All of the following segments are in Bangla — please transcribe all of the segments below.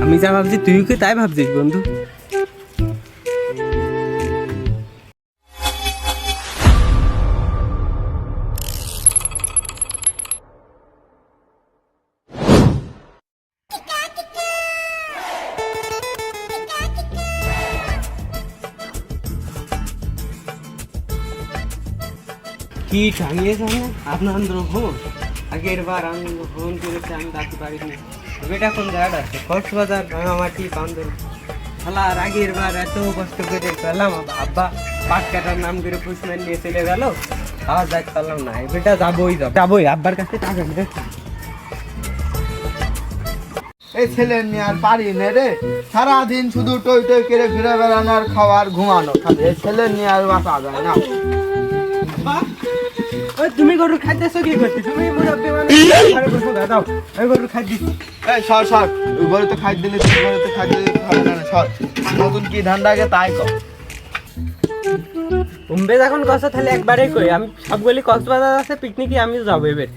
আমি যা ভাবছি তুই কি তাই ভাবছিস বন্ধু। কি টাঙিয়েছে আপনার ভ্রমণ? আগের বার আমি ভ্রমণ করেছি, আমি রাখতে পারিনি। এটা কোন জায়গাটা আছে? কক্সবাজার, রাঙামাটি, বান্দর। শালা আর আগের বার এত কষ্ট করে পেলাম, আব্বা পাট কাটার নাম করে পুষম্যান নিয়ে চলে গেল, আবার যাইতে পারলাম না। এবারটা যাবোই আব্বার কাছে টাকা নিয়ে। এই ছেলে নিয়ে আর পারি না রে, সারাদিন শুধু টই টই করে ঘুরে বেড়ানো আর খাওয়ার ঘুমানো, খালি এই ছেলে নিয়ে আর বাঁচা যায় না। তুমি গরুর খাইতেছো কি করতে? তুমি মুরব্বী মানে দাও, আমি গরুর খাই দিচ্ছি। এই সর সর, ওই গরু তো খাই দিলে তুই গরু তো খাই দিলে খাবে না, সর। নতুন কি ধান্দা আগে তাই কর। উম্বে যখন কথা তাহলে একবারেই কই, আমি সবগুলি কক্সবাজার আছে পিকনিকে আমি যাবো এবার।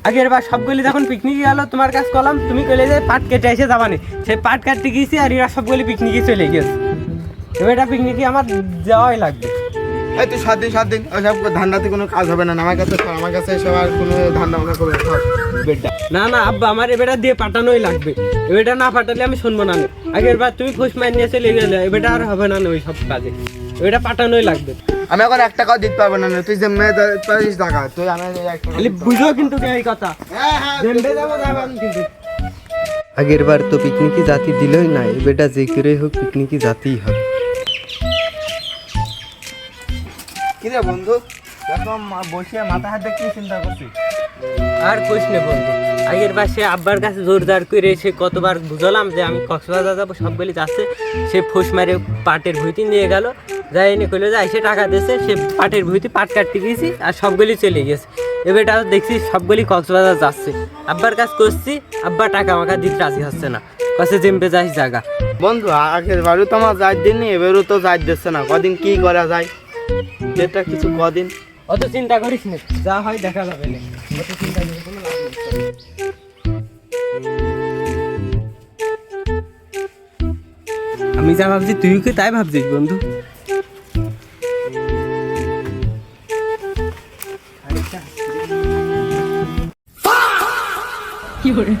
আগের বার সবগুলি যখন পিকনিকে গেল তোমার কাছে কলাম, তুমি কইলে যে পাট কেটে এসে যাবানি, সেই পাট কাটতে গিয়েছি আর এরা সবগুলি পিকনিকে চলে গেছে। এবারটা পিকনিকে আমার যাওয়াই লাগবে। এই তুই 7 দিন ওইসব ধান্দাতে কোনো কাজ হবে না, আমার কাছে আমার কাছে এসব আর কোনো ধান্দা মাথা করবে না। না আব্বা, আমার এবারটা দিয়ে পাঠানোই লাগবে। এবারটা না পাঠালে আমি শুনবো না। আগের বার তুমি খোঁজ মার নিয়ে চলে গেলে, এবারটা আর হবে না ওই সব কাজে, এবারটা পাঠানোই লাগবে। আমি এখন 1 টাকাও দিতে পারবো না, তুই যে মেয়ে 30 টাকা তুই আমি বুঝো কিন্তু এই কথা। কিন্তু আগের বার তো পিকনিকে জাতি দিলই না, এবারটা যে করে হোক পিকনিকে জাতিই হবে। কিরে বন্ধু, এখন বসে মাথা হাতে কি চিন্তা করছিস? আর কইস না বন্ধু, আগের বার সে আব্বার কাছে জোরদার করে সে কতবার বুঝলাম যে আমি কক্সবাজার যাবো, সবগুলি যাচ্ছে। সে ফুস মারে পাটের ভুঁইতি নিয়ে গেল, যাই এনে কইলো যাই, সে টাকা দিয়েছে, সে পাটের ভুঁইতি পাট কাটতে গিয়েছি আর সবগুলি চলে গেছে। এবারটা দেখছি সবগুলি কক্সবাজার যাচ্ছে। আব্বার কাজ করছি, আব্বা টাকা আমাকে দিতে রাজি হচ্ছে না, কাছে জেম্পে যাই জায়গা। বন্ধু আগের বারও তো আমার যাই দিননি, এবারও তো যাই দিচ্ছে না, কদিন কি করা যায় যেটা কিছু কদিন। অত চিন্তা করিস না, যা হয় দেখা যাবে না, অত চিন্তা করে কোনো লাভ নেই। আমি যা ভাবছি তুই কি তাই ভাবছিস বন্ধু। কি করে